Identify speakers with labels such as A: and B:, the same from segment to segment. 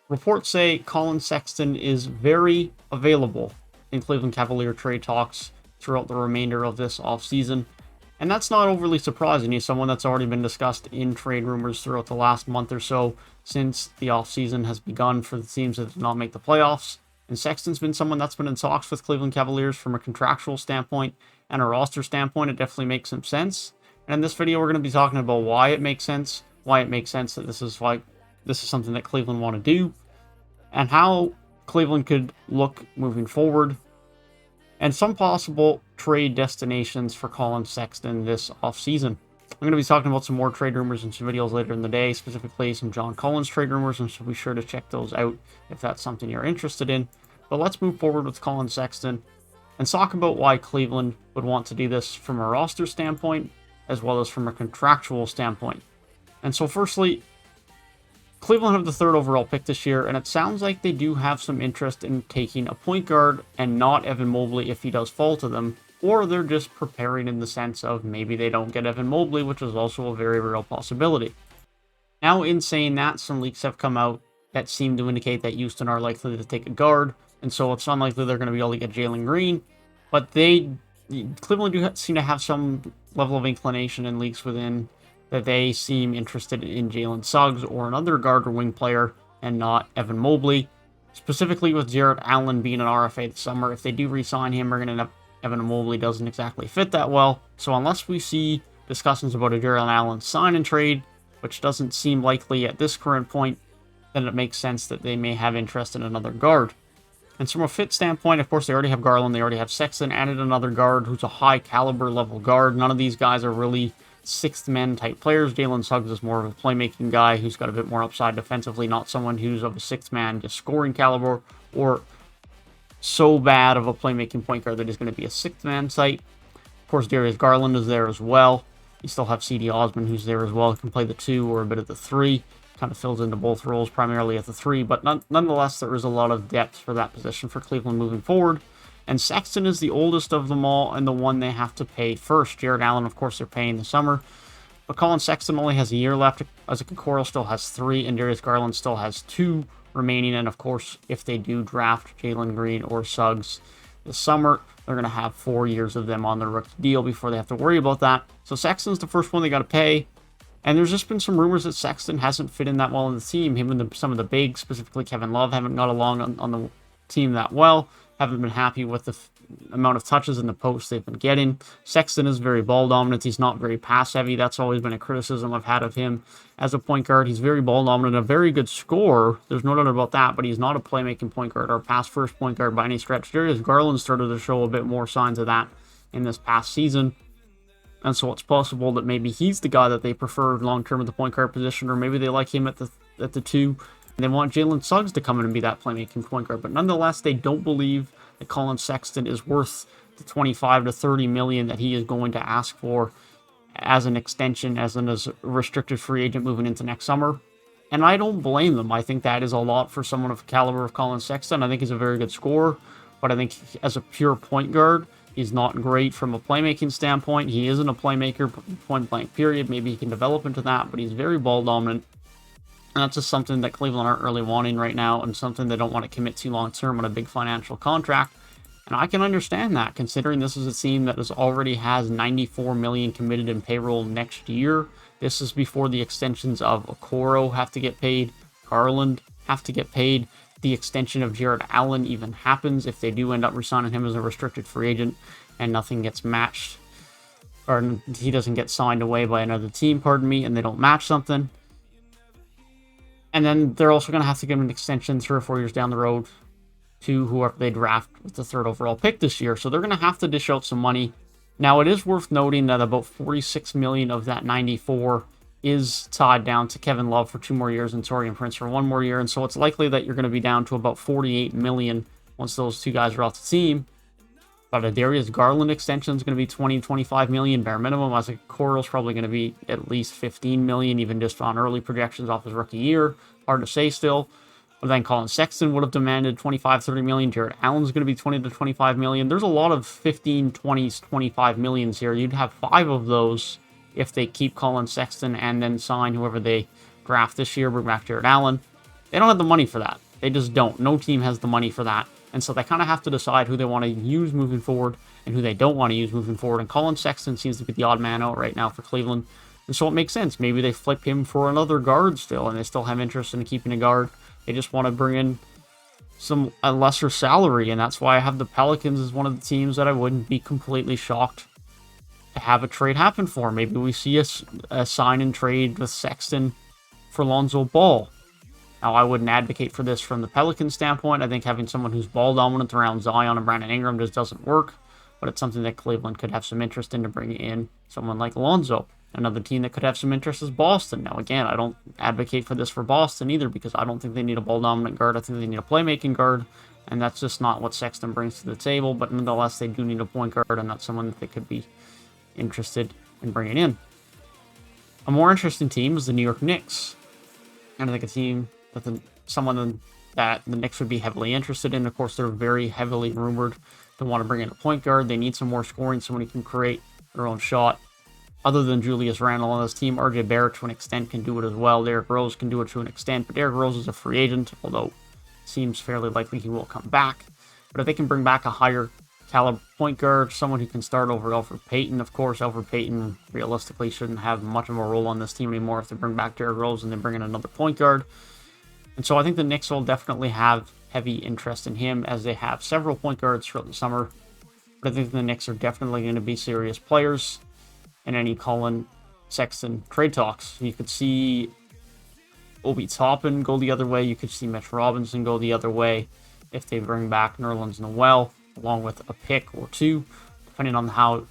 A: Reports say Colin Sexton is very available in Cleveland Cavalier trade talks throughout the remainder of this offseason. And that's not overly surprising. He's someone that's already been discussed in trade rumors throughout the last month or so since the offseason has begun for the teams that did not make the playoffs. And Sexton's been someone that's been in talks with Cleveland Cavaliers from a contractual standpoint and a roster standpoint. It definitely makes some sense. And in this video, we're going to be talking about why it makes sense that this is something that Cleveland want to do, and how Cleveland could look moving forward, and some possible trade destinations for Colin Sexton this offseason. I'm going to be talking about some more trade rumors in some videos later in the day, specifically some John Collins trade rumors, and so be sure to check those out if that's something you're interested in. But let's move forward with Colin Sexton and talk about why Cleveland would want to do this from a roster standpoint as well as from a contractual standpoint. And so firstly, Cleveland have the 3rd overall pick this year, and it sounds like they do have some interest in taking a point guard and not Evan Mobley if he does fall to them, or they're just preparing in the sense of maybe they don't get Evan Mobley, which is also a very real possibility. Now, in saying that, some leaks have come out that seem to indicate that Houston are likely to take a guard, and so it's unlikely they're going to be able to get Jalen Green, but Cleveland do seem to have some level of inclination in leaks within that they seem interested in Jalen Suggs or another guard or wing player and not Evan Mobley, specifically with Jarrett Allen being an RFA this summer. If they do re-sign him, we're going to end up Evan Mobley doesn't exactly fit that well. So unless we see discussions about a Jarrett Allen sign and trade, which doesn't seem likely at this current point, then it makes sense that they may have interest in another guard. And from a fit standpoint, of course, they already have Garland, they already have Sexton, added another guard who's a high caliber level guard. None of these guys are really sixth man type players. Jalen Suggs is more of a playmaking guy who's got a bit more upside defensively, not someone who's of a sixth man just scoring caliber or so bad of a playmaking point guard that is going to be a sixth man type. Of course, Darius Garland is there as well. You still have C.D. Osman who's there as well, who can play the 2 or a bit of the 3. Kind of fills into both roles, primarily at the 3, but nonetheless, there is a lot of depth for that position for Cleveland moving forward. And Sexton is the oldest of them all and the one they have to pay first. Jarrett Allen, of course, they're paying this summer, but Colin Sexton only has a year left. Isaac Okoro still has 3, and Darius Garland still has 2 remaining. And of course, if they do draft Jalen Green or Suggs this summer, they're going to have 4 years of them on their rookie deal before they have to worry about that. So Sexton's the first one they got to pay. And there's just been some rumors that Sexton hasn't fit in that well in the team. Him and some of the bigs, specifically Kevin Love, haven't got along on the team that well. Haven't been happy with the amount of touches in the post they've been getting. Sexton is very ball dominant. He's not very pass heavy. That's always been a criticism I've had of him as a point guard. He's very ball dominant, a very good scorer. There's no doubt about that, but he's not a playmaking point guard or pass first point guard by any stretch. Darius Garland started to show a bit more signs of that in this past season. And so it's possible that maybe he's the guy that they prefer long-term at the point guard position, or maybe they like him at the 2, and they want Jalen Suggs to come in and be that playmaking point guard. But nonetheless, they don't believe that Colin Sexton is worth the 25 to 30 million that he is going to ask for as an extension, as a restricted free agent moving into next summer. And I don't blame them. I think that is a lot for someone of the caliber of Colin Sexton. I think he's a very good scorer, but I think as a pure point guard, he's not great from a playmaking standpoint. He isn't a playmaker, point blank period. Maybe he can develop into that, but he's very ball dominant. And that's just something that Cleveland aren't really wanting right now, and something they don't want to commit to long term on a big financial contract. And I can understand that, considering this is a team that already has $94 million committed in payroll next year. This is before the extensions of Okoro have to get paid, Garland have to get paid. The extension of Jarrett Allen even happens if they do end up re-signing him as a restricted free agent and nothing gets matched, or he doesn't get signed away by another team, and they don't match something. And then they're also going to have to give him an extension 3 or 4 years down the road to whoever they draft with the 3rd overall pick this year. So they're going to have to dish out some money. Now, it is worth noting that about $46 million of that 94 is tied down to Kevin Love for 2 more years and Taurean Prince for 1 more year. And so it's likely that you're going to be down to about $48 million once those 2 guys are off the team. But a Darius Garland extension is going to be $20-25 million bare minimum. Isaac Okoro is probably going to be at least $15 million, even just on early projections off his rookie year. Hard to say still. But then Colin Sexton would have demanded $25-30 million. Jarrett Allen's going to be $20-25 million. There's a lot of 15, 20, 25 millions here. You'd have 5 of those if they keep Colin Sexton and then sign whoever they draft this year, bring back Jarrett Allen. They don't have the money for that. They just don't. No team has the money for that. And so they kind of have to decide who they want to use moving forward and who they don't want to use moving forward. And Colin Sexton seems to be the odd man out right now for Cleveland. And so it makes sense. Maybe they flip him for another guard still, and they still have interest in keeping a guard. They just want to bring in a lesser salary, and that's why I have the Pelicans as one of the teams that I wouldn't be completely shocked to have a trade happen for. Maybe we see a sign and trade with Sexton for Lonzo Ball. Now, I wouldn't advocate for this from the Pelicans standpoint. I think having someone who's ball dominant around Zion and Brandon Ingram just doesn't work, but it's something that Cleveland could have some interest in to bring in someone like Lonzo. Another team that could have some interest is Boston. Now, again, I don't advocate for this for Boston either because I don't think they need a ball-dominant guard. I think they need a playmaking guard, and that's just not what Sexton brings to the table. But nonetheless, they do need a point guard, and that's someone that they could be interested in bringing in. A more interesting team is the New York Knicks. And I think a team that someone that the Knicks would be heavily interested in. Of course, they're very heavily rumored to want to bring in a point guard. They need some more scoring, someone who can create their own shot. Other than Julius Randle on this team, RJ Barrett to an extent can do it as well. Derrick Rose can do it to an extent, but Derrick Rose is a free agent, although it seems fairly likely he will come back. But if they can bring back a higher caliber point guard, someone who can start over Elfrid Payton, of course, Elfrid Payton realistically shouldn't have much of a role on this team anymore if they bring back Derrick Rose and then bring in another point guard. And so I think the Knicks will definitely have heavy interest in him as they have several point guards throughout the summer. But I think the Knicks are definitely going to be serious players in any Colin Sexton trade talks. You could see Obi Toppin go the other way. You could see Mitch Robinson go the other way if they bring back Nerlens Noel, along with a pick or two, depending on how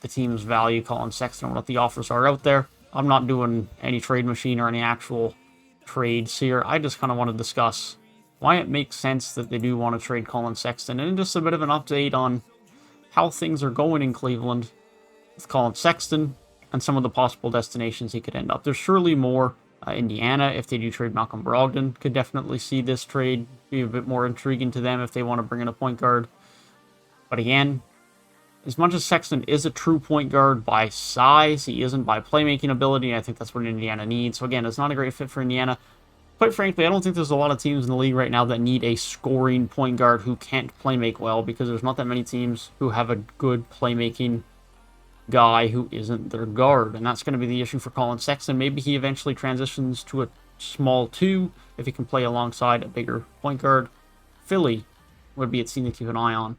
A: the teams value Colin Sexton and what the offers are out there. I'm not doing any trade machine or any actual trades here. I just kind of want to discuss why it makes sense that they do want to trade Colin Sexton, and just a bit of an update on how things are going in Cleveland with Colin Sexton and some of the possible destinations he could end up. There's surely more. Indiana, if they do trade Malcolm Brogdon, could definitely see this trade be a bit more intriguing to them if they want to bring in a point guard. But again, as much as Sexton is a true point guard by size, he isn't by playmaking ability. I think that's what Indiana needs. So again, it's not a great fit for Indiana. Quite frankly, I don't think there's a lot of teams in the league right now that need a scoring point guard who can't playmake well, because there's not that many teams who have a good playmaking guy who isn't their guard. And that's going to be the issue for Colin Sexton. Maybe he eventually transitions to a small 2 if he can play alongside a bigger point guard. Philly would be a team to keep an eye on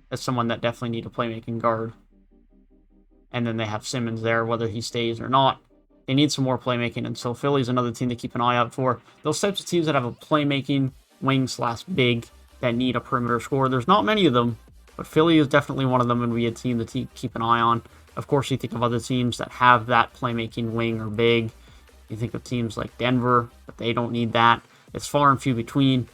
A: as someone that definitely need a playmaking guard. And then they have Simmons there, whether he stays or not. They need some more playmaking, and so Philly's another team to keep an eye out for. Those types of teams that have a playmaking wing/big that need a perimeter scorer. There's not many of them, but Philly is definitely one of them and be a team to keep an eye on. Of course, you think of other teams that have that playmaking wing or big. You think of teams like Denver, but they don't need that. It's far and few between.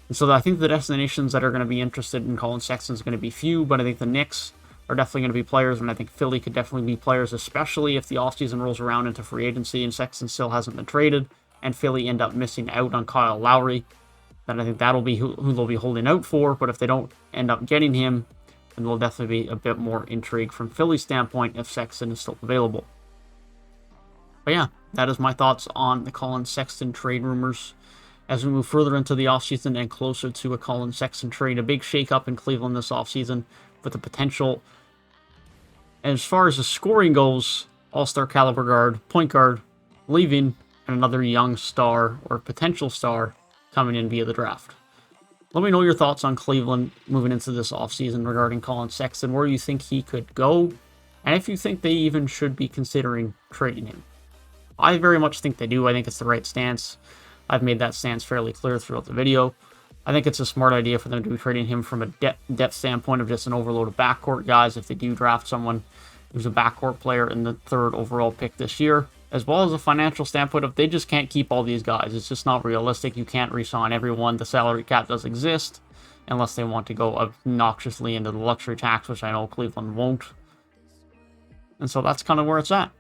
A: And so I think the destinations that are going to be interested in Colin Sexton is going to be few, but I think the Knicks are definitely going to be players, and I think Philly could definitely be players, especially if the offseason rolls around into free agency and Sexton still hasn't been traded, and Philly end up missing out on Kyle Lowry. Then I think that'll be who they'll be holding out for, but if they don't end up getting him, then there'll definitely be a bit more intrigue from Philly's standpoint if Sexton is still available. But yeah, that is my thoughts on the Colin Sexton trade rumors. As we move further into the offseason and closer to a Colin Sexton trade, a big shakeup in Cleveland this offseason with the potential, as far as the scoring goes, all-star caliber guard, point guard, leaving, and another young star or potential star coming in via the draft. Let me know your thoughts on Cleveland moving into this offseason regarding Colin Sexton, where you think he could go, and if you think they even should be considering trading him. I very much think they do. I think it's the right stance. I've made that stance fairly clear throughout the video. I think it's a smart idea for them to be trading him from a depth standpoint of just an overload of backcourt guys if they do draft someone who's a backcourt player in the 3rd overall pick this year, as well as a financial standpoint of they just can't keep all these guys. It's just not realistic. You can't re-sign everyone. The salary cap does exist unless they want to go obnoxiously into the luxury tax, which I know Cleveland won't. And so that's kind of where it's at.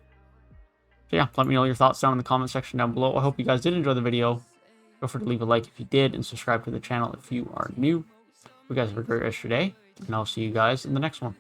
A: So yeah, let me know your thoughts down in the comment section down below. I hope you guys did enjoy the video. Feel free to leave a like if you did, and subscribe to the channel if you are new. You guys have a great rest of your day, and I'll see you guys in the next one.